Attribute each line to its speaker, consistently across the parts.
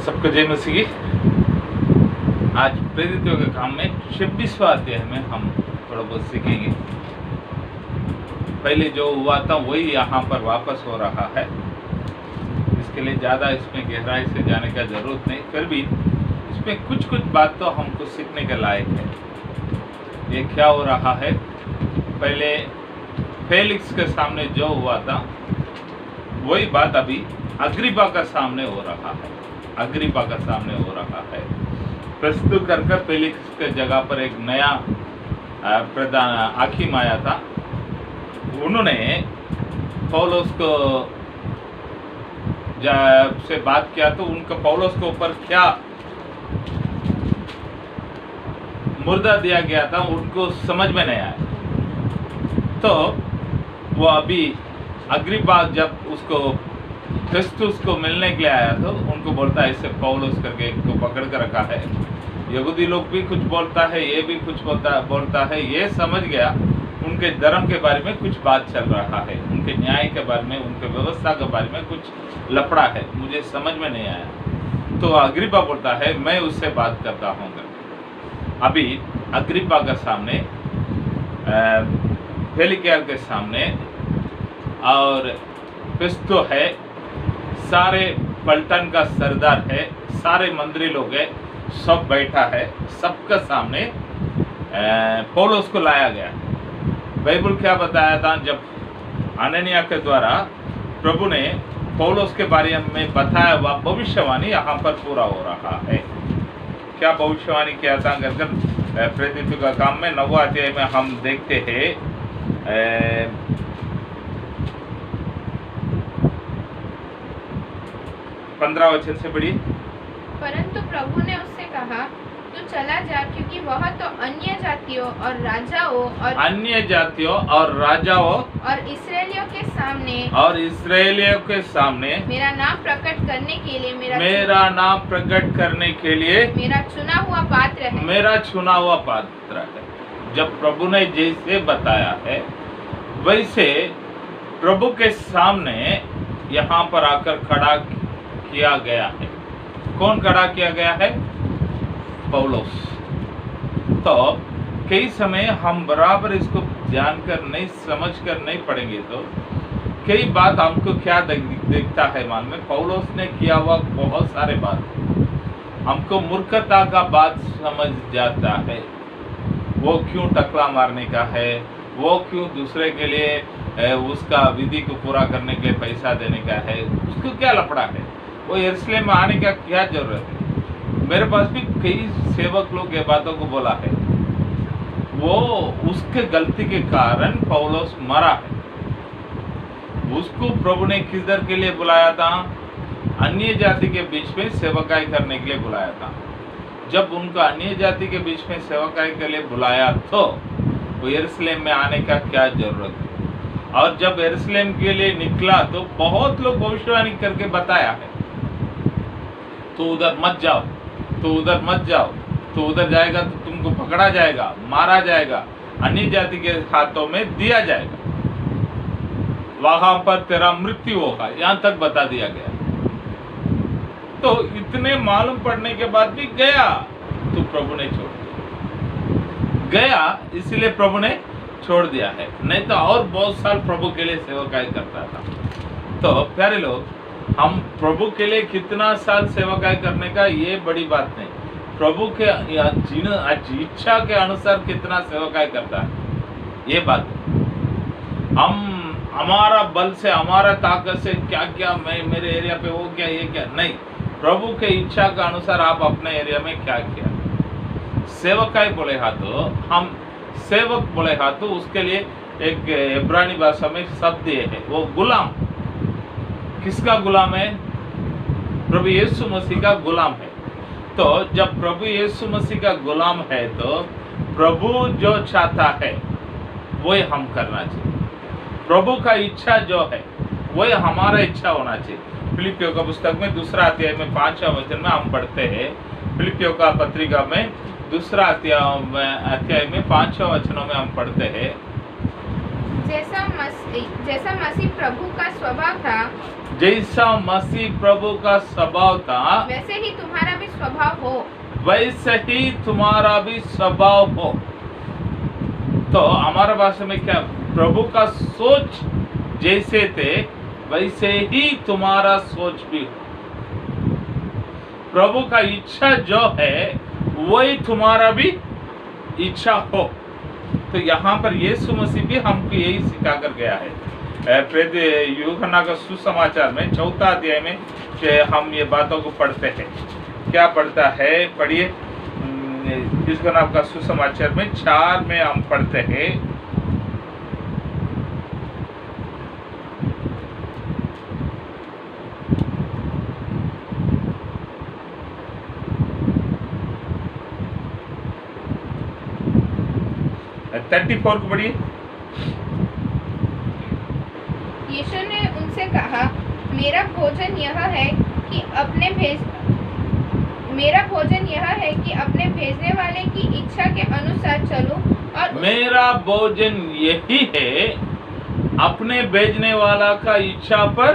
Speaker 1: सबको जय मसीह की। आज प्रेरितों के काम में 26वां अध्याय में हम थोड़ा बहुत सीखेंगे। पहले जो हुआ था वही यहाँ पर वापस हो रहा है, इसके लिए ज़्यादा इसमें गहराई से जाने का ज़रूरत नहीं, फिर भी इसमें कुछ बात तो हमको सीखने के लायक है। ये क्या हो रहा है, पहले फेलिक्स के सामने जो हुआ था वही बात अभी अग्रिपा का सामने हो रहा है। अग्रिपा का सामने हो रहा है। प्रस्तुत कर फेलिक्स के जगह पर एक नया प्रधान हाकिम आया था। उन्होंने पौलुस को जब से बात किया तो उनका पौलुस के ऊपर क्या मुर्दा दिया गया था उनको समझ में नहीं आया। तो वो अभी अग्रिपा जब उसको फेस्तुस को मिलने के लिए आया तो उनको बोलता है, इससे पौलुस करके एक को पकड़ कर रखा है। यहूदी लोग भी कुछ बोलता है, ये भी कुछ बोलता है। ये समझ गया उनके धर्म के बारे में कुछ बात चल रहा है, उनके न्याय के बारे में, उनके व्यवस्था के बारे में कुछ लफड़ा है, मुझे समझ में नहीं आया। तो अग्रिपा बोलता है मैं उससे बात करता हूँ। अभी अग्रिपा के सामने फेलिक्स के सामने और फेस्तुस है, सारे पलटन का सरदार है, सारे मंत्री लोग है, सब बैठा है, सबके सामने पौलुस को लाया गया। बाइबल क्या बताया था, जब अननिया के द्वारा प्रभु ने पौलुस के बारे में बताया हुआ भविष्यवाणी यहाँ पर पूरा हो रहा है। क्या भविष्यवाणी किया था, अगर प्रेरितों का काम में 9वां अध्याय में हम देखते हैं 15 वचन से पढ़िए।
Speaker 2: परंतु प्रभु ने उससे कहा, तू चला जा, क्योंकि वह तो अन्य जातियों और राजाओं और इस्राएलियों के सामने मेरा नाम प्रकट करने के लिए मेरा चुना हुआ पात्र है।
Speaker 1: जब प्रभु ने जैसे बताया है वैसे प्रभु के सामने यहाँ पर आकर खड़ा किया गया है। कौन खड़ा किया गया है? पौलुस। तो कई समय हम बराबर इसको जानकर नहीं, समझकर नहीं पढ़ेंगे तो कई बात हमको क्या दिखता है, मालूम है पौलुस ने किया हुआ बहुत सारे बात हमको मूर्खता का बात समझ जाता है। वो क्यों टकला मारने का है, वो क्यों दूसरे के लिए उसका विधि को पूरा करने के लिए पैसा देने का है, उसको क्या लफड़ा है, वो यरूशलेम में आने का क्या जरूरत है। मेरे पास भी कई सेवक लोग ये बातों को बोला है। वो उसके गलती के कारण पौलुस मरा है। उसको प्रभु ने किधर के लिए बुलाया था? अन्य जाति के बीच में सेवकाई करने के लिए बुलाया था। जब उनका अन्य जाति के बीच में सेवकाई के लिए बुलाया तो वो यरूशलेम में आने का क्या जरूरत है। और जब यरूशलेम के लिए निकला तो बहुत लोग भविष्यवाणी करके बताया है, तो उधर मत जाओ, तो उधर मत जाओ, तो उधर जाएगा तो तुमको पकड़ा जाएगा, मारा जाएगा, अन्य जाति के हाथों में दिया जाएगा, वहां पर तेरा मृत्यु होगा, यहाँ तक बता दिया गया। तो इतने मालूम पड़ने के बाद भी गया तो प्रभु ने छोड़ दिया। गया इसलिए प्रभु ने छोड़ दिया है, नहीं तो और बहुत साल प्रभु के लिए सेवकाई करता था। तो प्यारे लोग, हम प्रभु के लिए कितना साल सेवकाई करने का ये बड़ी बात नहीं, प्रभु के इच्छा के अनुसार कितना सेवकाई करता है ये बात। हम हमारा बल से, हमारा ताकत से क्या क्या मेरे एरिया पे वो क्या, ये क्या नहीं, प्रभु के इच्छा के अनुसार आप अपने एरिया में क्या किया। सेवकाई बोले हा तो हम सेवक बोले हा तो उसके लिए एक इब्रानी भाषा में शब्द ये है, वो गुलाम। किसका गुलाम है? प्रभु यीशु मसीह का गुलाम है। तो जब प्रभु यीशु मसीह का गुलाम है तो प्रभु जो चाहता है वही हम करना चाहिए। प्रभु का इच्छा जो है वही हमारा इच्छा होना चाहिए। फिलिपियों का पुस्तक में 2 अध्याय में 5वां वचन में हम पढ़ते हैं। फिलिपियों का पत्रिका में 2 अध्याय में 5वां वचनों में हम पढ़ते हैं,
Speaker 2: जैसा मसीह प्रभु का स्वभाव था
Speaker 1: जैसा मसीह प्रभु का स्वभाव था
Speaker 2: वैसे ही तुम्हारा भी स्वभाव हो।
Speaker 1: वैसे ही तुम्हारा भी स्वभाव हो। तो हमारा भाषा में क्या, प्रभु का सोच जैसे थे वैसे ही तुम्हारा सोच भी हो। प्रभु का इच्छा जो है वही तुम्हारा भी इच्छा हो। तो यहाँ पर यीशु मसीह भी हमको यही सिखा कर गया है। यूहन्ना का सुसमाचार में 4 अध्याय में हम ये बातों को पढ़ते हैं। क्या पढ़ता है, पढ़िए। यूहन्ना का सुसमाचार में 4 में हम पढ़ते हैं। थर्टी 34 को पढ़िए।
Speaker 2: यीशु ने उनसे कहा, मेरा भोजन यह है कि अपने भेजने वाले की इच्छा के अनुसार चलूं और
Speaker 1: मेरा भोजन यही है, अपने भेजने वाला का इच्छा पर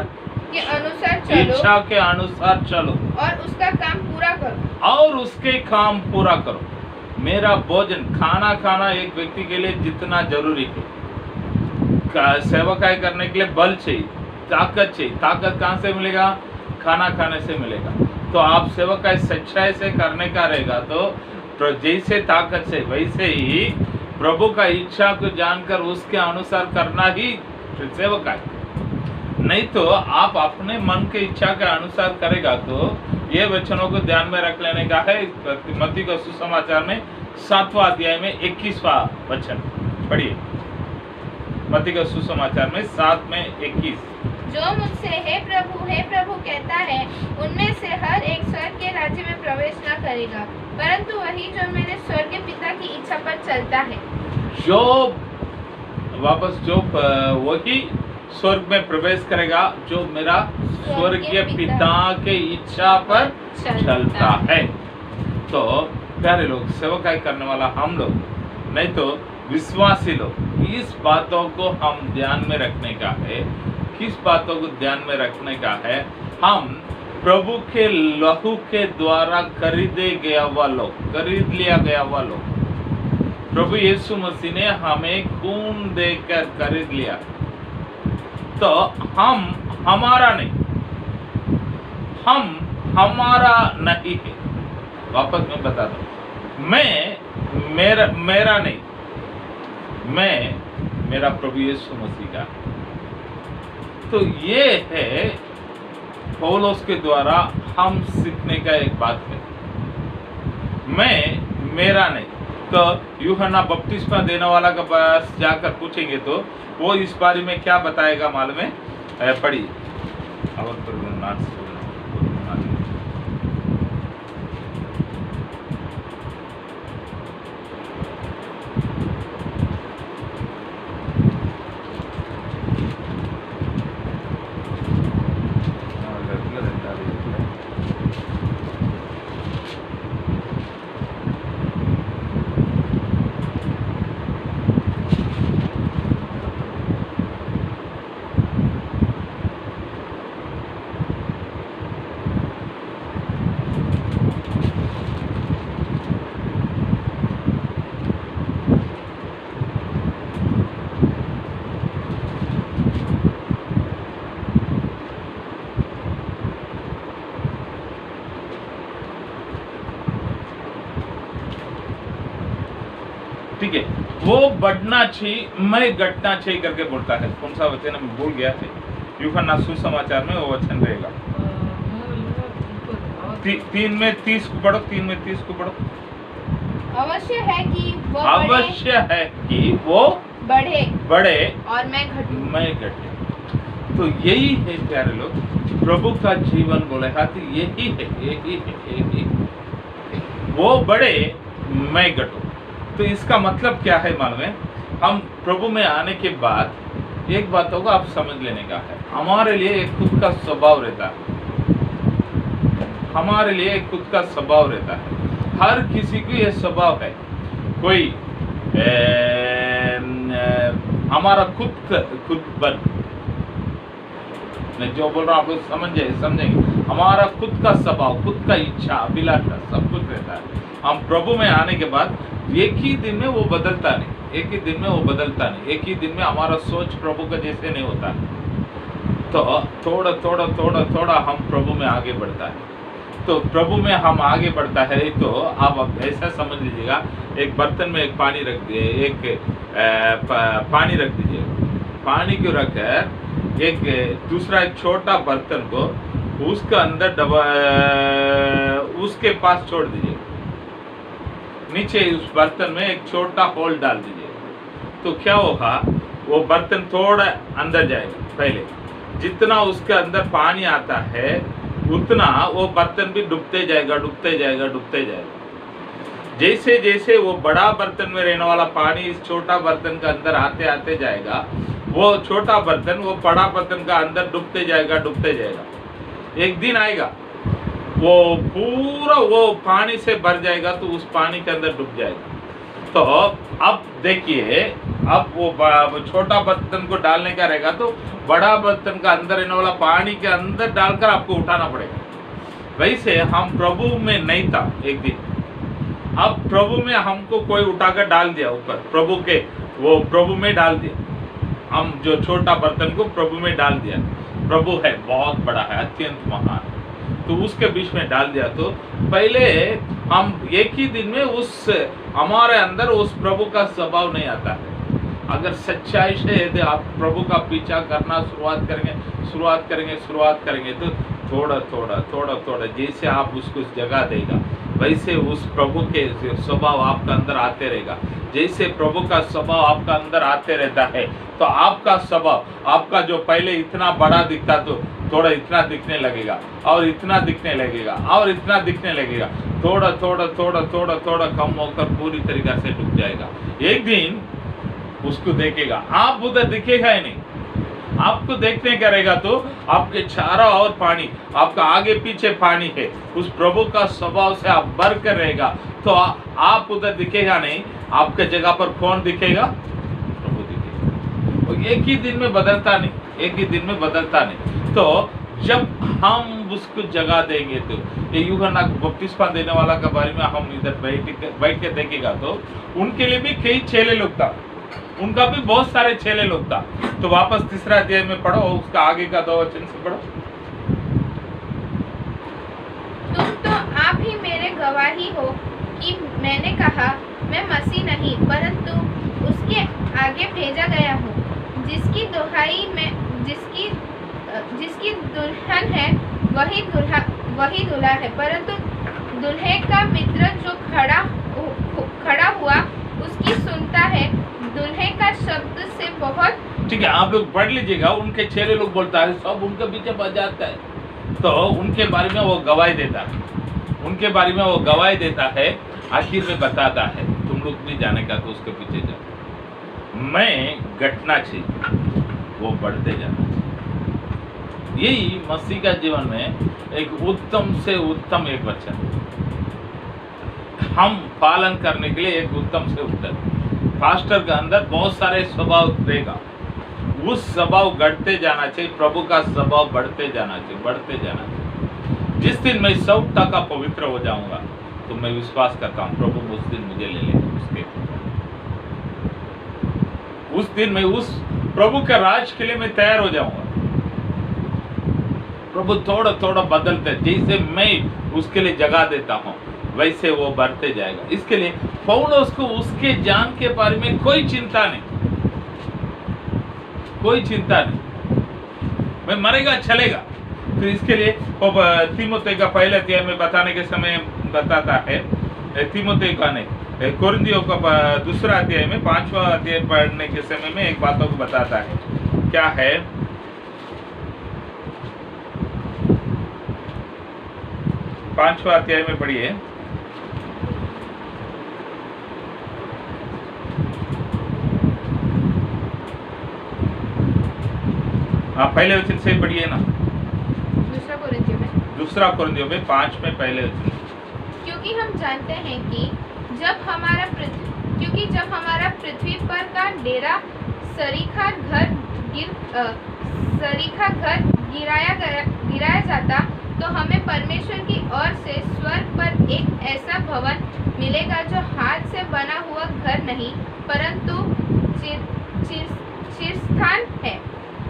Speaker 2: के अनुसार चलो
Speaker 1: इच्छा के अनुसार चलो
Speaker 2: और उसका काम पूरा करो।
Speaker 1: और उसके काम पूरा करो। मेरा भोजन, खाना खाना एक व्यक्ति के लिए जितना जरूरी है, सेवकाई करने के लिए बल चाहिए, ताकत चाहिए। ताकत कहाँ से मिलेगा? खाना खाने से मिलेगा। तो आप सेवकाई सच्चाई से करने का रहेगा तो जैसे ताकत से वैसे ही प्रभु का इच्छा को जानकर उसके अनुसार करना ही सेवकाई। नहीं तो आप अपने मन के इच्छा के अनुसार करेगा तो ये वचनों को ध्यान में रख लेने का है। मत्ती का सुसमाचार में 7वां अध्याय में 21वां वचन पढ़िए। मत्ती का सुसमाचार में 7 में 21।
Speaker 2: जो मुझसे हे प्रभु कहता है, उनमें से हर एक स्वर्ग के राज्य में प्रवेश न करेगा, परंतु वही जो मेरे स्वर्गीय पिता की इच्छा पर चलता है। जो
Speaker 1: वही स्वर्ग में प्रवेश करेगा जो मेरा स्वर्गीय पिता के इच्छा पर चलता है। तो प्यारे लोग, सेवकाई करने वाला हम लोग, नहीं तो विश्वासी लोग, इस बातों को हम ध्यान में रखने का है। किस बातों को ध्यान में रखने का है? हम प्रभु के लहू के द्वारा खरीद लिया गया हुआ लोग। प्रभु यीशु मसीह ने हमें खून देकर खरीद लिया। तो हम हमारा नहीं है। वापस मैं बता दूं, मेरा नहीं, मेरा प्रभु यीशु मसीह का। तो ये है पौलुस के द्वारा हम सीखने का एक बात है। मेरा नहीं। तो यूहन्ना बपतिस्मा देने वाला का पास जाकर पूछेंगे तो वो इस बारे में क्या बताएगा मालूम है? पढ़िए। ठीक है, वो बढ़ना चाहिए, मैं घटना चाहिए करके बोलता है। कौन सा वचन मैं भूल गया थे। यूहन्ना सुसमाचार में वो वचन रहेगा। 3 में 30 को पढ़ो। 3 में 30 को पढ़ो।
Speaker 2: अवश्य है कि वो बढ़े और मैं घटूं।
Speaker 1: तो यही है प्यारे लोग, प्रभु का जीवन बोले हाथ यही है। वो बढ़े, मैं घटूं। तो इसका मतलब क्या है मालूम है? हम प्रभु में आने के बाद एक बातों को आप समझ लेने का है। हमारे लिए एक खुद का स्वभाव रहता है। हर किसी को ये स्वभाव है। कोई हमारा खुद मैं जो बोल रहा हूँ आप लोग समझेंगे। हमारा खुद का स्वभाव, खुद का इच्छा, अभिलाषा सब कुछ रहता है। हम प्रभु में आने के बाद एक ही दिन में वो बदलता नहीं, एक ही दिन में वो बदलता नहीं, एक ही दिन में हमारा सोच प्रभु का जैसे नहीं होता। तो थोड़ा थोड़ा थोड़ा थोड़ा हम प्रभु में आगे बढ़ता है। तो प्रभु में हम आगे बढ़ता है तो आप अब ऐसा समझ लीजिएगा, एक बर्तन में एक पानी रख दिए, एक पानी रख दीजिए। पानी को रखकर एक दूसरा एक छोटा बर्तन को उसका अंदर उसके पास छोड़ दीजिए। नीचे उस बर्तन में एक छोटा होल डाल दीजिए। तो क्या होगा, वो बर्तन थोड़ा अंदर जाएगा। पहले जितना उसके अंदर पानी आता है उतना वो बर्तन भी डूबते जाएगा, डूबते जाएगा, डूबते जाएगा। जैसे जैसे वो बड़ा बर्तन में रहने वाला पानी इस छोटा बर्तन का अंदर आते आते जाएगा, वो छोटा बर्तन वो बड़ा बर्तन का अंदर डूबते जाएगा, डूबते जाएगा। एक दिन आएगा वो पूरा वो पानी से भर जाएगा, तो उस पानी के अंदर डूब जाएगा। तो अब देखिए, अब वो छोटा बर्तन को डालने का रहेगा तो बड़ा बर्तन का अंदर रहने वाला पानी के अंदर डालकर आपको उठाना पड़ेगा। वैसे हम प्रभु में नहीं था एक दिन, अब प्रभु में हमको कोई उठाकर डाल दिया ऊपर, प्रभु के वो प्रभु में डाल दिया। हम जो छोटा बर्तन को प्रभु में डाल दिया। प्रभु है, बहुत बड़ा है, अत्यंत महान, तो उसके बीच में डाल दिया। तो पहले हम एक ही दिन में उस हमारे अंदर उस प्रभु का स्वभाव नहीं आता है। अगर सच्चाई से यदि आप प्रभु का पीछा करना शुरुआत करेंगे तो थोड़ा थोड़ा थोड़ा थोड़ा जैसे आप उसको जगह देगा, वैसे उस प्रभु के स्वभाव आपका अंदर आते रहेगा। जैसे प्रभु का स्वभाव आपका अंदर आते रहता है तो आपका स्वभाव, आपका जो पहले इतना बड़ा दिखता तो थोड़ा इतना दिखने लगेगा, और इतना दिखने लगेगा, और इतना दिखने लगेगा। थोड़ा थोड़ा थोड़ा थोड़ा थोड़ा कम होकर पूरी तरीके से डूब जाएगा। एक दिन उसको देखेगा, आप उधर दिखेगा ही नहीं। आपको देखने करेगा तो आपके चारों ओर पानी, आपका आगे पीछे पानी है। उस प्रभु का स्वभाव से आप भर कर रहेगा तो आप उधर दिखेगा नहीं। आपके जगह पर कौन दिखेगा? प्रभु दिखेगा। और एक ही दिन में बदलता नहीं, एक ही दिन में बदलता नहीं। तो जब हम उसको जगह देंगे तो ये यूहन्ना बपतिस्मा देने वाला के बारे में हम इधर बैठ के देखेगा तो उनके लिए भी कई चेले लोग था, उनका भी बहुत सारे चेले लोग था। तो वापस 3 अध्याय में पढ़ो, उसका आगे का 2 वचन से पढ़ो।
Speaker 2: तुम तो आप ही मेरे गवाही हो कि मैंने कहा मैं मसीह नहीं परंतु उसके आगे भेजा गया हूँ, जिसकी दुहाई में जिसकी दुल्हन है वही दूल्हा है, परंतु दुल्हे का मित्र जो खड़ा हुआ उसकी सुनता है। दुल्हे का शब्द से बहुत
Speaker 1: ठीक है, आप लोग पढ़ लीजिएगा। उनके चेले लोग बोलता है, सब उनके पीछे बच जाता है। तो उनके बारे में वो गवाही देता है, उनके बारे में वो गवाही देता है। आखिर में बताता है तुम लोग भी जाने का तो उसके पीछे जाओ। मैं घटना चाहिए, वो बढ़ते जाना चाहिए। यही मसीह का जीवन में एक उत्तम से उत्तम एक वचन, हम पालन करने के लिए एक उत्तम से उत्तम। पास्टर के अंदर बहुत सारे स्वभाव रहेगा, उस स्वभाव बढ़ते जाना चाहिए। प्रभु का स्वभाव बढ़ते जाना चाहिए, बढ़ते जाना चाहिए। जिस दिन मैं 100% पवित्र हो जाऊंगा तो मैं विश्वास करता हूँ प्रभु उस दिन मुझे ले लेंगे उसके। उस दिन मैं उस प्रभु के राज के लिए मैं तैयार हो जाऊंगा। प्रभु थोड़ा थोड़ा बदलते, जैसे मैं उसके लिए जगह देता हूँ वैसे वो बढ़ते जाएगा। इसके लिए पौलुस को उसके जान के बारे में कोई चिंता नहीं, कोई चिंता नहीं। मैं मरेगा चलेगा। तो इसके लिए तीमुथियुस का पहले अध्याय में बताने के समय बताता है, तीमुथियुस का नहीं, कोरिन्थियों का 2 अध्याय में 5वां अध्याय पढ़ने के समय में एक बातों को बताता है। क्या है? 5वां अध्याय में पढ़िए। हाँ, पहले वचन से पढ़िए ना। 2 कोरिन्थियों में 5 में पहले वचन।
Speaker 2: क्योंकि हम जानते हैं कि जब हमारा पृथ्वी पर का डेरा सरीखा घर गिराया जाता तो हमें परमेश्वर की ओर से स्वर्ग पर एक ऐसा भवन मिलेगा जो हाथ से बना हुआ घर नहीं परंतु शीर्षस्थान है।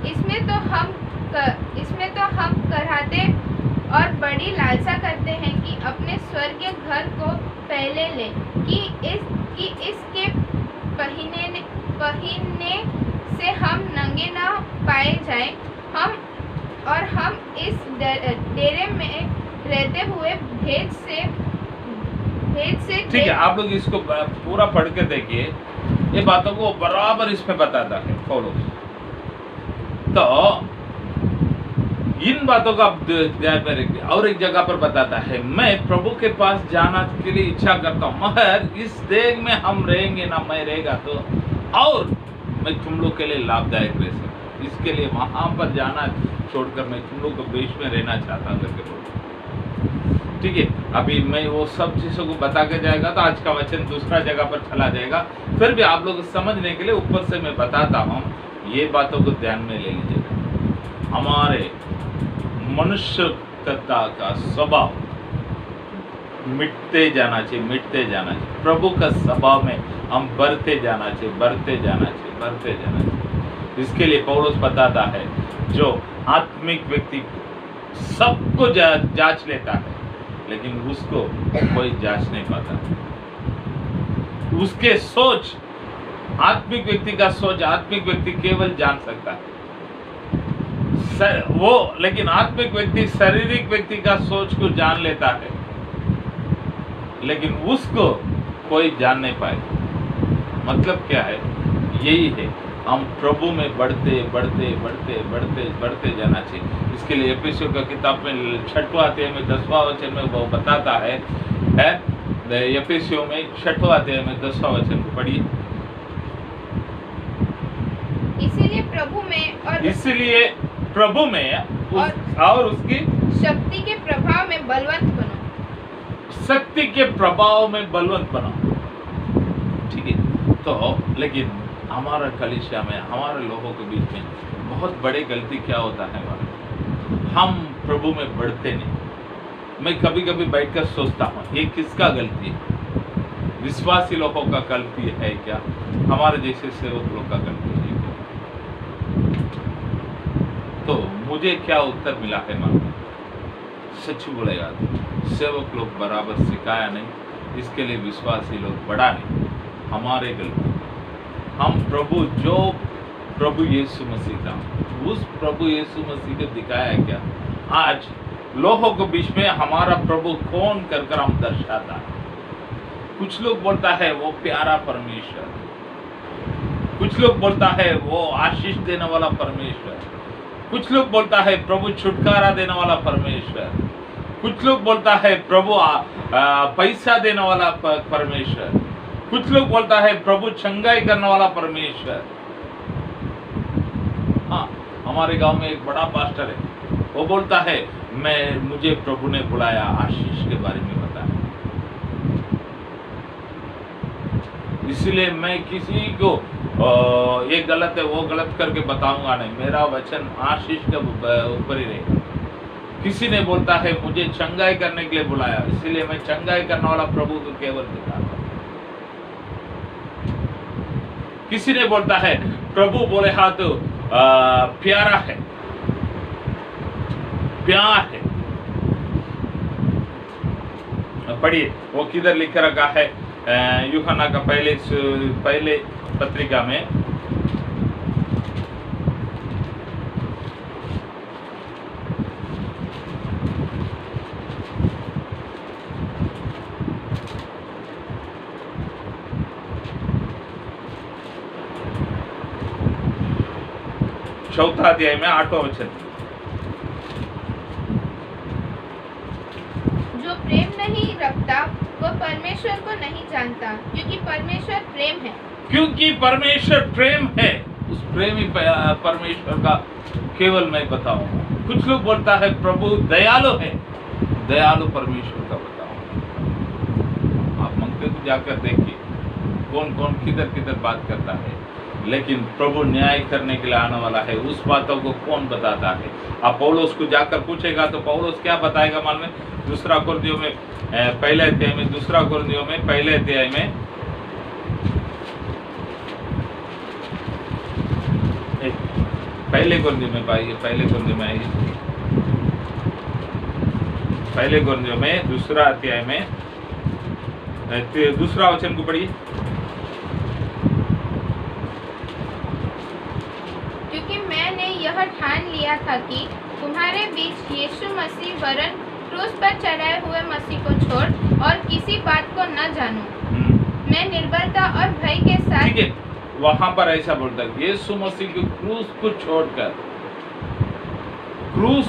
Speaker 2: इसमें तो हम कराहते और बड़ी लालसा करते हैं कि अपने स्वर्गीय घर को पहले लें कि इसके पहनने से हम नंगे न पाए जाएं। हम इस डेरे में रहते हुए भेद से
Speaker 1: ठीक है, आप लोग इसको पूरा पढ़ के देखिए, ये बातों को बराबर इसमें बताता है पौलुस। तो इन बातों का आप ध्यान में रखिए। और एक जगह पर बताता है, मैं प्रभु के पास जाना के लिए इच्छा करता हूँ, मगर इस देह में हम रहेंगे ना, मैं रहेगा तो और मैं तुम लोग के लिए लाभदायक रह सकता, इसके लिए वहां पर जाना छोड़कर मैं तुम लोग के बीच में रहना चाहता हूँ करके बोल। ठीक है, अभी मैं वो सब चीजों को बता के जाएगा तो आज का वचन दूसरा जगह पर चला जाएगा। फिर भी आप लोग समझने के लिए ऊपर से मैं बताता हूँ, ये बातों को ध्यान में ले लीजिएगा। हमारे मनुष्यता का स्वभाव मिटते जाना चाहिए। प्रभु का स्वभाव में हम बढ़ते जाना चाहिए। इसके लिए पौलुस बताता है, जो आत्मिक व्यक्ति सबको जांच लेता है लेकिन उसको कोई जांच नहीं पाता। उसके सोच, आत्मिक व्यक्ति का सोच आत्मिक व्यक्ति केवल जान सकता है वो, लेकिन आत्मिक व्यक्ति शारीरिक व्यक्ति का सोच को जान लेता है लेकिन उसको कोई जान नहीं पाएगा। मतलब क्या है? यही है, हम प्रभु में बढ़ते जाना चाहिए। इसके लिए एफेसियों का किताब में 6वां अध्याय में 10वां वचन में वो बताता है एफेसियों में 6वां अध्याय में 10वां वचन को पढ़िए।
Speaker 2: इसीलिए
Speaker 1: प्रभु में और उसकी
Speaker 2: शक्ति के प्रभाव में बलवंत बनो।
Speaker 1: ठीक है, तो लेकिन हमारा कलीसिया में, हमारे लोगों के बीच में बहुत बड़ी गलती क्या होता है, हम प्रभु में बढ़ते नहीं। मैं कभी कभी बैठकर सोचता हूँ, ये किसका गलती है? विश्वासी लोगों का गलती है क्या? हमारे जैसे सेवक लोग का गलती है क्या? तो मुझे क्या उत्तर मिला है मालूम? सच बोलेगा, सेवक लोग बराबर सिखाया नहीं, इसके लिए विश्वासी लोग बढ़ा नहीं। हमारे गलती, हम प्रभु यीशु मसीह था, उस प्रभु यीशु मसीह को दिखाया क्या? आज लोगों के बीच में हमारा प्रभु कौन कर हम दर्शाता है। कुछ लोग बोलता है वो प्यारा परमेश्वर, कुछ लोग बोलता है वो आशीष देने वाला परमेश्वर, कुछ लोग बोलता है प्रभु छुटकारा देने वाला परमेश्वर, कुछ लोग बोलता है प्रभु पैसा देने वाला परमेश्वर, कुछ लोग बोलता है प्रभु चंगाई करने वाला परमेश्वर। हाँ, हमारे गांव में एक बड़ा पास्टर है, वो बोलता है मुझे प्रभु ने बुलाया आशीष के बारे में बताया, इसलिए मैं किसी को ये गलत है वो गलत करके बताऊंगा नहीं, मेरा वचन आशीष के ऊपर ही रहेगा। किसी ने बोलता है मुझे चंगाई करने के लिए बुलाया, इसलिए मैं चंगाई करने वाला प्रभु को केवल दिखाता हूं। किसी ने बोलता है प्रभु बोले हाथ प्यारा है, प्यार है। पढ़िए वो किधर लिख रखा है, यूहन्ना का पहले पत्रिका में चौथा अध्याय में 8वां वचन,
Speaker 2: जो प्रेम नहीं रखता वो परमेश्वर को नहीं जानता, क्योंकि परमेश्वर प्रेम है।
Speaker 1: क्योंकि परमेश्वर प्रेम है, उस प्रेमी परमेश्वर का केवल मैं बताऊंगा। कुछ लोग बोलता है प्रभु दयालु है, दयालु परमेश्वर का बताऊंगा। आप मंदिर को जाकर देखिए कौन कौन किधर किधर बात करता है, लेकिन प्रभु न्याय करने के लिए आने वाला है। उस बातों को कौन बताता है? अब पौलुस को जाकर पूछेगा तो पौलुस क्या बताएगा? मालूम है? दूसरा कुरिन्थियों में पहले अध्याय में, दूसरा कुरिन्थियों में पहले अध्याय में पहले कुरिन्थियों में पाइए, पहले कुरिन्थियों में आइए, पहले कुरिन्थियों में दूसरा अध्याय में दूसरा वचन को पढ़िए।
Speaker 2: क्योंकि मैंने यह ठान लिया था कि तुम्हारे बीच यीशु मसीह वरन क्रूस पर चढ़ाए हुए मसीह को छोड़ और किसी बात को न जानूं। मैं निर्बलता और भय के साथ,
Speaker 1: ठीक है, वहां पर ऐसा बोलता है यीशु मसीह के क्रूस को छोड़कर, क्रूस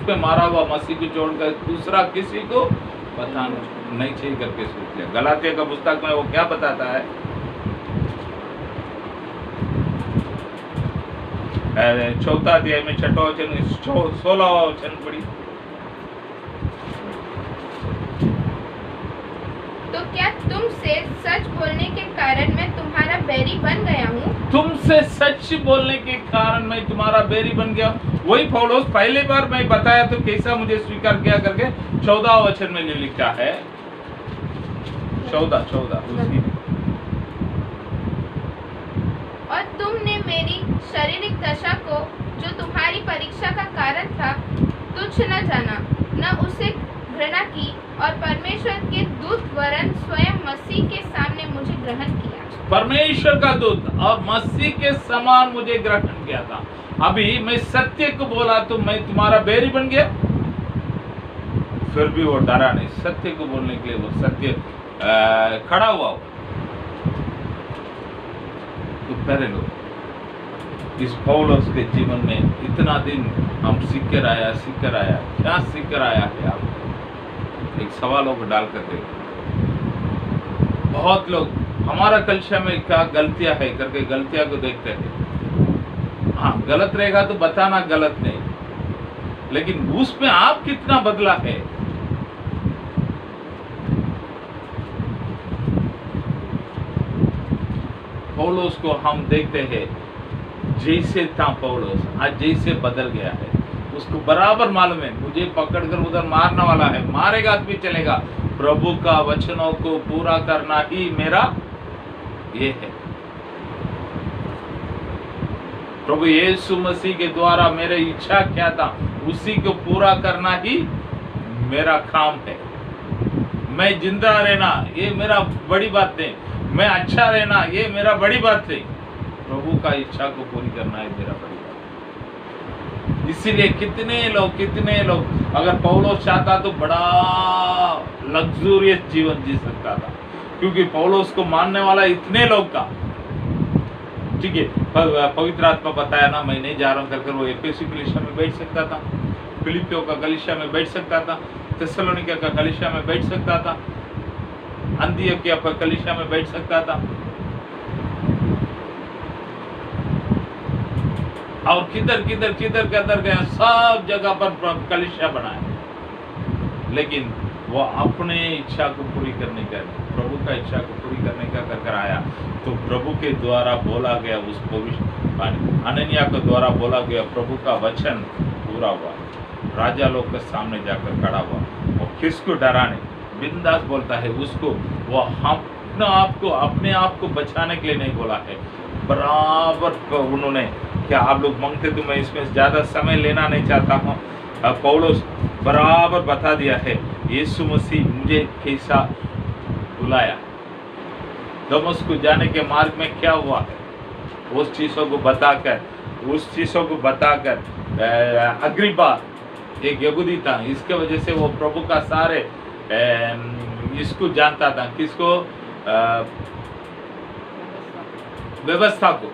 Speaker 1: पे मारा हुआ मसीह को छोड़कर दूसरा किसी को पता नहीं चाहिए करके सोच लिया। गलातिया का पुस्तक में वो क्या बताता है? चौथा अध्याय में छठा वचन 16वां वचन पढ़ी।
Speaker 2: तो क्या तुमसे सच बोलने के कारण मैं तुम्हारा बैरी बन गया हूँ?
Speaker 1: तुमसे सच बोलने के कारण मैं तुम्हारा बैरी बन गया। वही पौलुस पहले बार मैं बताया तो कैसा मुझे स्वीकार किया करके 14वां वचन में लिखा है। 14 उसी में।
Speaker 2: और तुमने मेरी शारीरिक दशा को, जो तुम्हारी परीक्षा का कारण था, तुच्छ न जाना, न उसे घृणा की, और परमेश्वर के दूत वरन स्वयं मसीह के सामने मुझे ग्रहण किया।
Speaker 1: परमेश्वर का दूत और मसीह के समान मुझे ग्रहण किया था। अभी मैं सत्य को बोला तो मैं तुम्हारा बैरी बन गया, फिर भी वो डरा नहीं। सत्य को बोलने के लिए वो सत्य खड़ा हुआ। तो प्यारे लोग, इस पौलुस के जीवन में इतना दिन हम सीख कर आया, क्या सीख कर आया है? आप एक सवालों को डालकर देखो। बहुत लोग हमारा कलिसिया में क्या गलतियां है करके गलतियां को देखते हैं। हाँ, गलत रहेगा तो बताना, गलत नहीं, लेकिन उसमें आप कितना बदला है? पौलुस को हम देखते हैं जैसे था पौलुस, आज जैसे बदल गया है। उसको बराबर मालूम है मुझे पकड़कर उधर मारने वाला है, मारेगा भी चलेगा, प्रभु का वचनों को पूरा करना ही मेरा ये है। प्रभु यीशु मसीह के द्वारा मेरी इच्छा क्या था, उसी को पूरा करना ही मेरा काम है। मैं जिंदा रहना ये मेरा बड़ी बात नहीं, मैं अच्छा रहना ये मेरा बड़ी बात नहीं, प्रभु का इच्छा को पूरी करना है मेरा बड़ी बात। इसीलिए कितने लोग अगर पौलुस चाहता तो बड़ा लग्जूरियस जीवन जी सकता था, क्योंकि पौलुस को मानने वाला इतने लोग था। ठीक है, पवित्र आत्मा बताया ना, मैं नहीं जा रहा हूँ करके वो एफेसी कलीसिया में बैठ सकता था, फिलिपियों का कलीसिया में बैठ सकता था, थिस्सलुनीके का कलीसिया में बैठ सकता था, अंतियोकिया पर कलीसिया में बैठ सकता था, और किधर गया, सब जगह पर कलीसिया बनाया, लेकिन वो अपने इच्छा को पूरी करने का, प्रभु का इच्छा को पूरी करने का कर आया। तो प्रभु के द्वारा बोला गया उस भविष्यवाणी, अनन्या के द्वारा बोला गया प्रभु का वचन पूरा हुआ। राजा लोग के सामने जाकर खड़ा हुआ, और किसको डराने, बिंदास बोलता है उसको। वो अपने आप को बचाने के लिए नहीं बोला है, बराबर उन्होंने क्या आप लोग मांगते तो मैं इसमें ज़्यादा समय लेना नहीं चाहता हूँ। पौलुस बराबर बता दिया है यीशु मसीह मुझे कैसा बुलाया, दमस्क जाने के मार्ग में क्या हुआ है, उस चीज़ों को बताकर अग्रिप्पा एक यहूदी था, इसके वजह से वो प्रभु का सारे इसको जानता था, किसको, व्यवस्था को,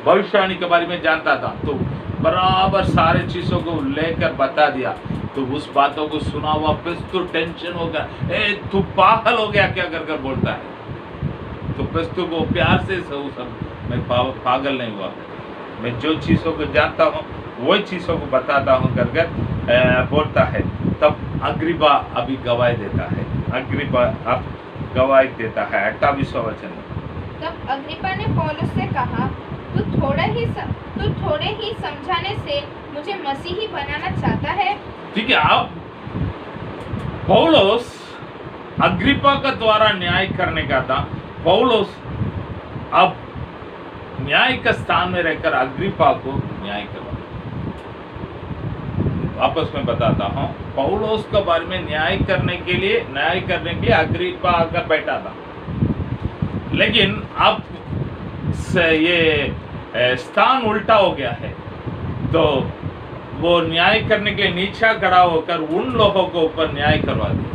Speaker 1: भविष्यवाणी के बारे में जानता था। तो बराबर सारे चीजों को लेकर बता दिया। तो उस बातों को सुना हुआ फिर तो टेंशन हो गया, ए तू पागल हो गया क्या कर बोलता है। तो फिर वो प्यार से मैं पागल नहीं हुआ, मैं जो चीजों को जानता हूँ वही चीजों को बताता हूँ कर बोलता है। तब अग्रिप्पा अभी गवाही देता है, 28वां वचन।
Speaker 2: तब अग्रिप्पा ने पौलुस से कहा, तू थोड़े ही समझाने से मुझे मसीही बनाना चाहता है?
Speaker 1: ठीक है, अब पौलुस अग्रिप्पा का द्वारा न्याय करने का था। पौलुस अब न्याय का स्थान में रहकर अग्रिप्पा को न्याय करवा। वापस में बताता हूं, पौलुस के बारे में न्याय करने के लिए अग्रिप्पा आकर बैठा था, लेकिन अब ये स्थान उल्टा हो गया है। तो वो न्याय करने के लिए नीचा खड़ा होकर उन लोगों को ऊपर न्याय करवा दिया।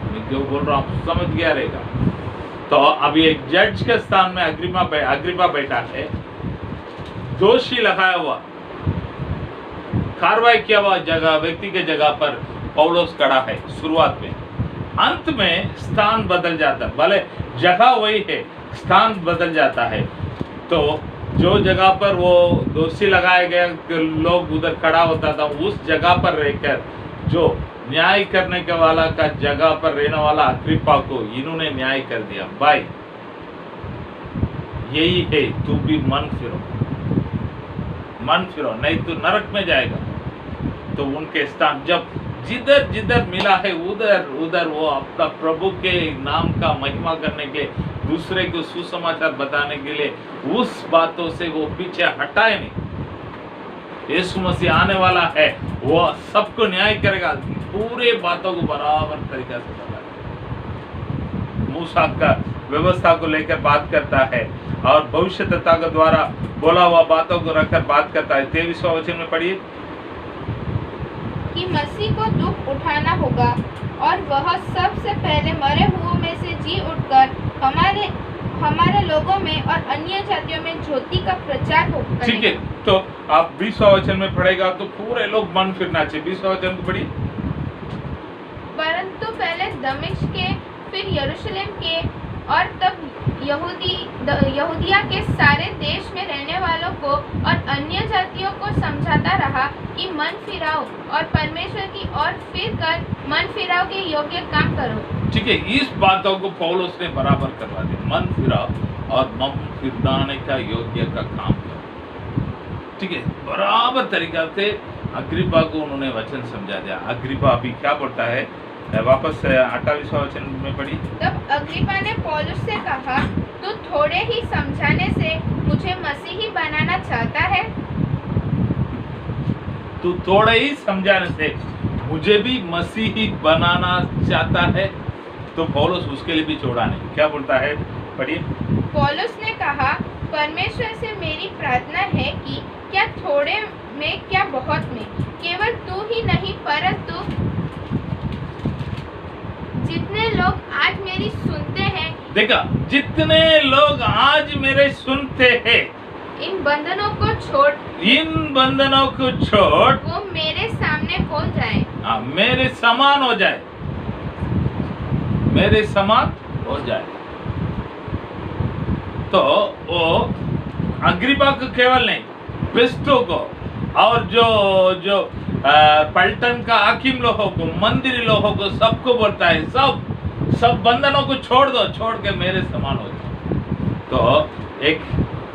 Speaker 1: मैं जो बोल रहा हूं समझ गया रहेगा। तो अब ये जज के स्थान में अग्रिप्पा बैठा है, दोषी लगाया हुआ, कार्रवाई किया हुआ व्यक्ति के जगह पर पौलुस खड़ा है शुरुआत में। अंत में स्थान बदल जाता है, भले जगह वही है, स्थान बदल जाता है। तो जो जगह पर वो दोषी लगाया गया लोग उधर खड़ा होता था, उस जगह पर रहकर जो न्याय करने के वाला का जगह पर रहने वाला अग्रिप्पा को इन्होंने न्याय कर दिया। भाई यही है, तू भी मन फिरो नहीं तो नरक में जाएगा। तो उनके स्थान जब जिधर जिधर मिला है उधर वो अपना प्रभु के नाम का महिमा करने के लिए, दूसरे को सुसमाचार बताने के लिए उस बातों से वो पीछे हटाए नहीं। यीशु मसीह आने वाला है, वो सबको न्याय करेगा, पूरे बातों को बराबर तरीके से बताएगा। मूसा का व्यवस्था को लेकर बात करता है और भविष्यद्वक्ता के द्वारा बोला हुआ बातों को रखकर बात करता है। 23वां वचन में पढ़िए
Speaker 2: कि मसीह को दुख उठाना होगा और वह सबसे पहले मरे हुओं में से जी उठकर हमारे लोगों में और अन्य जातियों में ज्योति का प्रचार होगा।
Speaker 1: ठीक है, तो आप 20वां वचन में पढ़ेगा तो पूरे लोग मन फिरना चाहिए। 20वां वचन को पढ़िए।
Speaker 2: परंतु पहले दमिश्क के, फिर यरूशलेम के और तब यहूदिया के सारे देश में रहने वालों को और अन्य जातियों को समझाता रहा कि मन फिराओ और परमेश्वर की ओर फिर कर मन फिराओ के योग्य काम करो।
Speaker 1: ठीक है, इस बातों को पौलुस ने बराबर करवा दिया, मन फिराओ और मन फिराने का योग्य का काम करो। ठीक है, बराबर तरीका से अग्रिप्पा को उन्होंने वचन समझा दिया। अग्रिप्पा अभी क्या बोलता है, वापस 28वां वचन में पढ़ी।
Speaker 2: तब अग्रिप्पा ने पौलुस से कहा, तू थोड़े ही समझाने से मुझे मसीही बनाना चाहता है?
Speaker 1: तू थोड़े ही समझाने से मुझे भी मसीही बनाना चाहता है? तो पौलुस उसके लिए भी छोड़ा नहीं। क्या बोलता है, पढ़िए।
Speaker 2: पौलुस ने कहा, परमेश्वर से मेरी प्रार्थना है कि क्या थोड़े में क्या बहुत में, केवल तू ही नहीं परंतु जितने लोग आज मेरी सुनते हैं।
Speaker 1: देखा, जितने लोग आज मेरे सुनते हैं,
Speaker 2: इन बंधनों को छोड़ वो मेरे सामने हो जाए।
Speaker 1: हाँ, मेरे समान हो जाए, मेरे समान हो जाए। तो वो अग्रिप्पा को केवल नहीं, फेस्तुस को और जो पलटन का हाकिम लोगों को, मंदिरी लोगों को, सबको बोलता है, सब बंधनों को छोड़ दो, छोड़ के मेरे समान हो जाओ। तो एक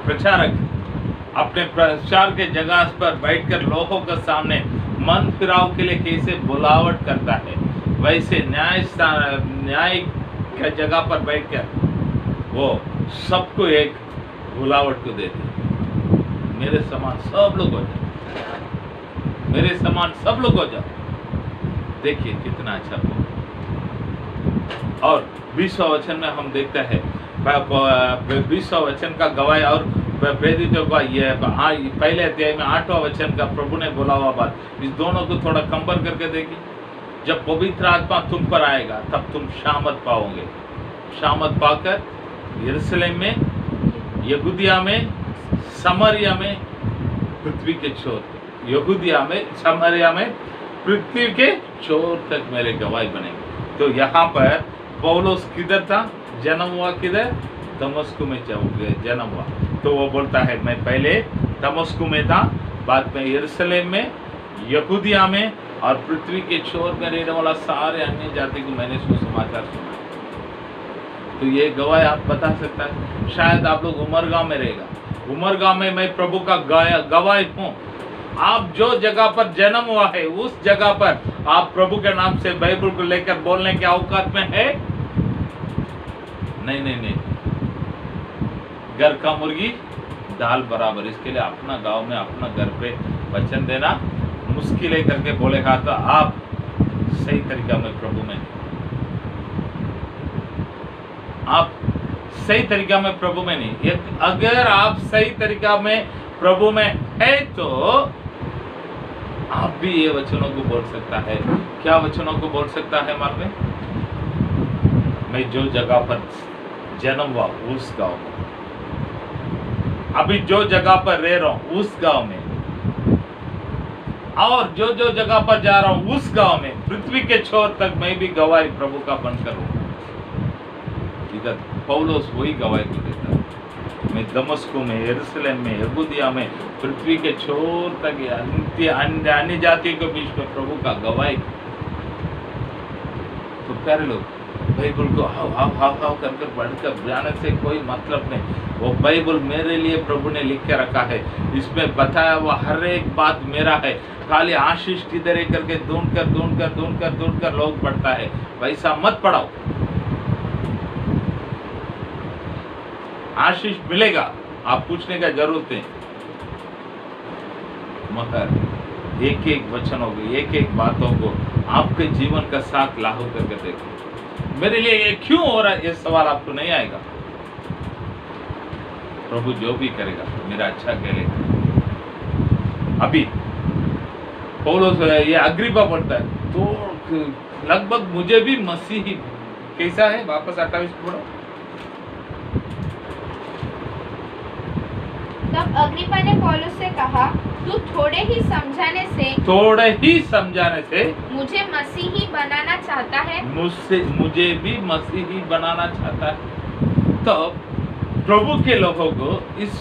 Speaker 1: प्रचारक अपने प्रचार के जगह पर बैठकर लोगों के सामने मन फिराव के लिए कैसे बुलावट करता है, वैसे न्याय के जगह पर बैठकर वो सबको एक बुलावट को देते, मेरे समान सब लोग हो जाओ, मेरे समान सब लोग हो जाओ। देखिए कितना अच्छा हो। और 20वां वचन में हम देखते हैं, 20वां वचन का गवाही और प्रेरितों का ये पहले अध्याय में 8वां वचन का प्रभु ने बोला हुआ बात, इस दोनों को थोड़ा कंपेयर करके देखिए। जब पवित्र आत्मा तुम पर आएगा तब तुम शामत पाओगे। शामत पाकर यरूशलेम में, यहूदिया में, समरिया में, पृथ्वी के छोर, यहूदिया में, समरिया में, पृथ्वी के छोर तक मेरे गवाही बनेंगे। तो यहाँ पर पौलुस किधर था, जन्म हुआ किधर, दमिश्क में जन्म हुआ। तो वो बोलता है मैं पहले दमिश्क में था, बाद में यरूशलेम में, यहूदिया में और पृथ्वी के छोर में रहने वाला सारे अन्य जाति को मैंने सुसमाचार सुना। तो ये गवाही आप बता सकता है। शायद आप लोग उमरगांव में रहेगा, उमरगांव में मैं प्रभु का गवाही हूँ। आप जो जगह पर जन्म हुआ है उस जगह पर आप प्रभु के नाम से बाइबल को लेकर बोलने के औकात में है? नहीं नहीं नहीं। घर का मुर्गी दाल बराबर। इसके लिए अपना गांव में अपना घर पे वचन देना मुश्किल है करके बोलेगा तो आप सही तरीका में प्रभु में, आप सही तरीका में प्रभु में नहीं। अगर आप सही तरीका में प्रभु में है तो आप भी ये वचनों को बोल सकता है। क्या वचनों को बोल सकता है? मालूम है, मैं जो जगह पर जन्म हुआ उस गांव में, अभी जो जगह पर रह रहा हूं उस गांव में, और जो जो जगह पर जा रहा हूं उस गांव में, पृथ्वी के छोर तक मैं भी गवाही प्रभु का बन करूंगा। इधर पौलुस वही गवाही को देता है। मैं दमस्को में, यरूशलेम में, यहूदिया में, पृथ्वी के छोर तक अन्य जातियों के बीच में प्रभु का गवाही। तो प्यारे लोग, बाइबल को हाव कर पढ़कर जाने से कोई मतलब नहीं। वो बाइबल मेरे लिए प्रभु ने लिख के रखा है, इसमें बताया हुआ हर एक बात मेरा है। खाली आशीष किधर करके ढूंढ कर लोग पढ़ता है, वैसा मत पढ़ाओ। आशीष मिलेगा, आप पूछने का जरूरत है, मगर एक एक वचनों को, एक एक बातों को आपके जीवन का साथ लागू करके देखो। मेरे लिए ये क्यों हो रहा है, ये सवाल आपको नहीं आएगा। प्रभु जो भी करेगा मेरा अच्छा करेगा। अभी पौलुस ये अग्रिप्पा बोलता है तो लगभग मुझे भी मसीही कैसा है, वापस 28 पढ़ो।
Speaker 2: तब अग्रिप्पा ने पौलुस से कहा, तू थोड़े ही समझाने से मुझे मसीही बनाना चाहता है?
Speaker 1: मुझे भी मसीही बनाना चाहता है। तो प्रभु के लोगों को इस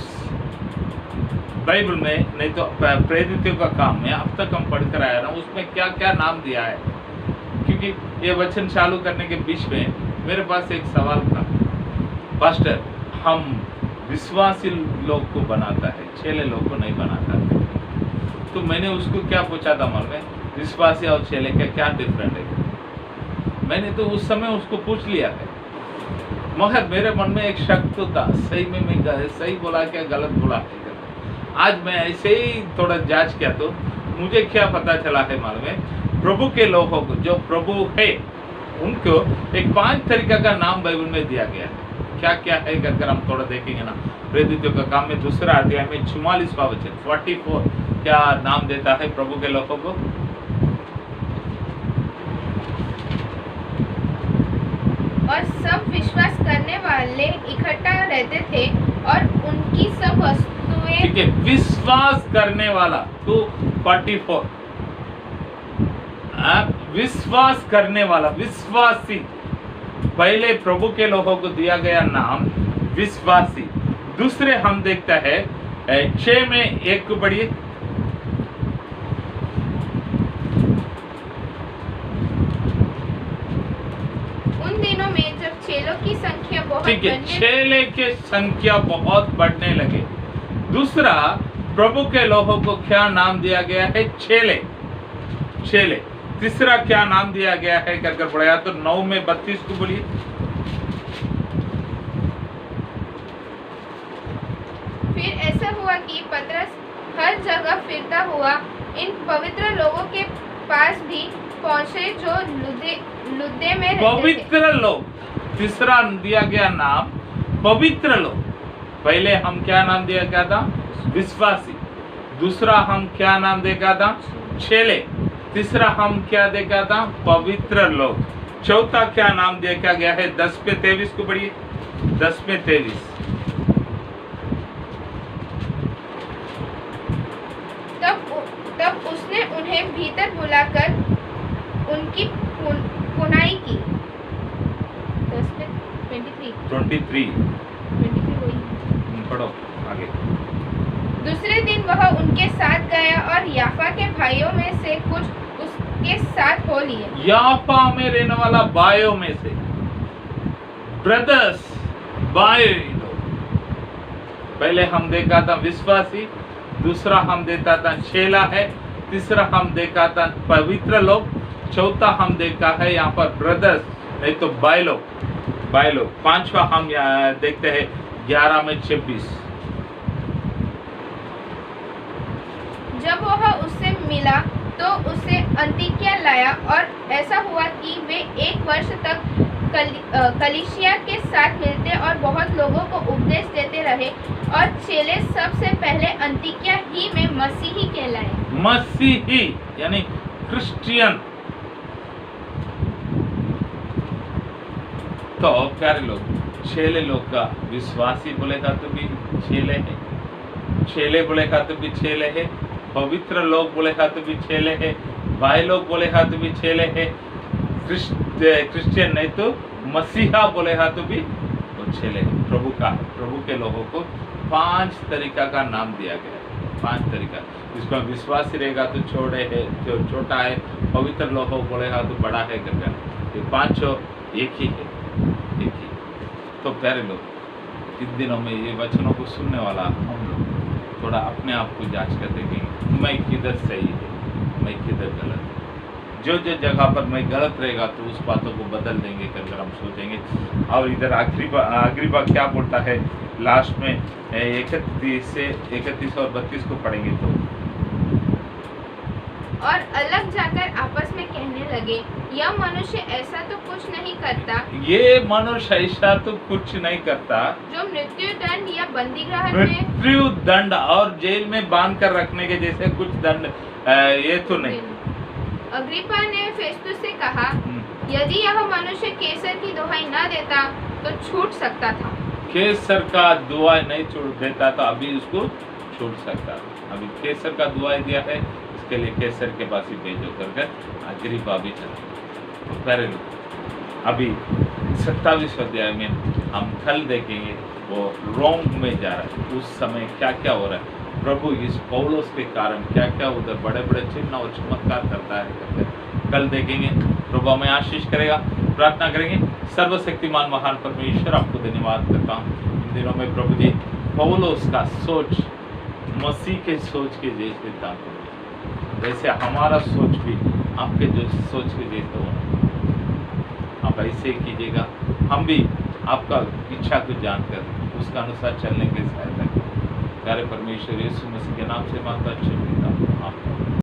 Speaker 1: बाइबल में, नहीं तो प्रेरितों का काम में अब तक हम पढ़कर आया ना, उसमें क्या क्या नाम दिया है। क्योंकि ये वचन चालू करने के बीच में मेरे पास एक सवाल था, पास्टर हम विश्वासी लोग को बनाता है, चेले लोग को नहीं बनाता है। तो मैंने उसको क्या पूछा था, मन में विश्वासी और चेले का क्या डिफरेंट है। मैंने तो उस समय उसको पूछ लिया है, मगर मेरे मन में एक शक तो था, सही में मैं सही बोला क्या गलत बोला है। आज मैं ऐसे ही थोड़ा जांच किया तो मुझे क्या पता चला है, मालूम है, प्रभु के लोगों को, जो प्रभु है उनको एक 5 तरीका का नाम बाइबल में दिया गया है। क्या क्या है अगर हम थोड़ा देखेंगे ना, प्रेरितों का काम में 2 अध्याय में 44वां वचन 44 क्या नाम देता है प्रभु के लोगों को।
Speaker 2: और सब विश्वास करने वाले इकट्ठा रहते थे और उनकी सब वस्तुएं,
Speaker 1: ठीक है, विश्वास करने वाला तो 44, विश्वास करने वाला, विश्वासी। पहले प्रभु के लोगों को दिया गया नाम विश्वासी। दूसरे हम देखता है 6 में 1 को पढ़िए।
Speaker 2: उन दिनों में जब चेलों की संख्या बहुत,
Speaker 1: ठीक है, चेले के संख्या बहुत बढ़ने लगे। दूसरा प्रभु के लोगों को क्या नाम दिया गया है, चेले, चेले। तीसरा क्या नाम दिया गया है कर पढ़ाया तो 9 में 32 को बोलिए।
Speaker 2: फिर ऐसा हुआ कि पतरस हर जगह फिरता हुआ इन पवित्र लोगों के पास भी पहुंचे जो लुद्दे में रहते
Speaker 1: पवित्र लोग। तीसरा दिया गया नाम पवित्र लोग। पहले हम क्या नाम दिया गया था, विश्वासी। दूसरा हम क्या नाम देखा था, चेले। तीसरा हम क्या देखा था, पवित्र लोग। चौथा क्या नाम देखा गया है, 10 में 23 को पढ़िए। 10 में 23।
Speaker 2: तब उसने उन्हें भीतर बुलाकर उनकी पुनाई की। 10 में 23 वही
Speaker 1: पढ़ो आगे।
Speaker 2: दूसरे दिन वह उनके साथ गया और याफा के भाइयों में से कुछ उसके साथ हो लिए।
Speaker 1: याफा में रहने वाला भाइयों में से ब्रदर्स, भाई लोग। पहले हम देखा था विश्वासी, दूसरा हम देखा था चेला है, तीसरा हम देखा था पवित्र लोग, चौथा हम देखा है यहाँ पर ब्रदर्स नहीं तो भाई लोग। पांचवा हम यहाँ देखते हैं 11 में 26।
Speaker 2: जब वह उससे मिला तो उसे अंतिक्या लाया और ऐसा हुआ कि वे 1 वर्ष तक कलीसिया के साथ मिलते और बहुत लोगों को उपदेश देते रहे और चेले सबसे पहले अंतिक्या ही में मसीही कहलाए।
Speaker 1: मसीही यानी क्रिश्चियन। तो प्यारे लोग, चेले लोग का विश्वासी बोलेगा तो भी चेले है, चेले बोलेगा तो भी चेले है, पवित्र लोग बोलेगा तो भी चेले है, भाई लोग बोलेगा तो भी चेले है, क्रिश्चियन नहीं तो मसीहा बोलेगा तो भी वो चेले है। प्रभु के लोगों को 5 तरीका का नाम दिया गया है। 5 तरीका, जिसमें विश्वासी रहेगा तो छोटा है, पवित्र लोगों बोलेगा तो बड़ा है करके। ये 5 एक ही है। तो प्यारे लोग, इन दिनों में ये वचनों को सुनने वाला हम लोग थोड़ा अपने आप को जांच कर देखेंगे, मैं किधर सही है, मैं किधर गलत है। जो जगह पर मैं गलत रहेगा तो उस बातों को बदल देंगे कर हम सोचेंगे। और इधर अग्रिपा क्या बोलता है लास्ट में 31 और 32 को पढ़ेंगे तो,
Speaker 2: और अलग जाकर आपस में कहने लगे, यह मनुष्य ऐसा तो कुछ नहीं करता,
Speaker 1: ये मनुष्य ऐसा तो कुछ नहीं करता
Speaker 2: जो मृत्यु दंड या बंदीगृह में
Speaker 1: मृत्यु दंड और जेल में बांध कर रखने के जैसे कुछ दंड ये तो नहीं।
Speaker 2: अग्रिपा ने फेस्तुस से कहा, यदि यह मनुष्य केसर की दुहाई न देता तो छूट सकता था।
Speaker 1: केसर का दुआई नहीं छूट देता तो अभी उसको छूट सकता। अभी केसर का दुआई दिया है, इसके लिए केसर के पास ही भेजो कर अग्रिपा भी चला। तो प्यारे लोग, अभी 27 अध्याय में हम कल देखेंगे वो रोम में जा रहा है, उस समय क्या क्या हो रहा है, प्रभु इस पौलुस के कारण क्या क्या उधर बड़े बड़े चिन्ह और चमत्कार करता है करके कल देखेंगे। प्रभु हमें आशीष करेगा। प्रार्थना करेंगे। सर्वशक्तिमान महान परमेश्वर, आपको धन्यवाद करता हूँ इन दिनों में प्रभु जी, पौलुस का सोच मसीह के सोच के जैसे था, वैसे हमारा सोच भी आपके जो सोच के जैसे होना, आप ऐसे कीजिएगा। हम भी आपका इच्छा को जानकर उसका अनुसार चलने के सहायता करें। प्यारे परमेश्वर यीशु मसीह के नाम से मांगता हूं।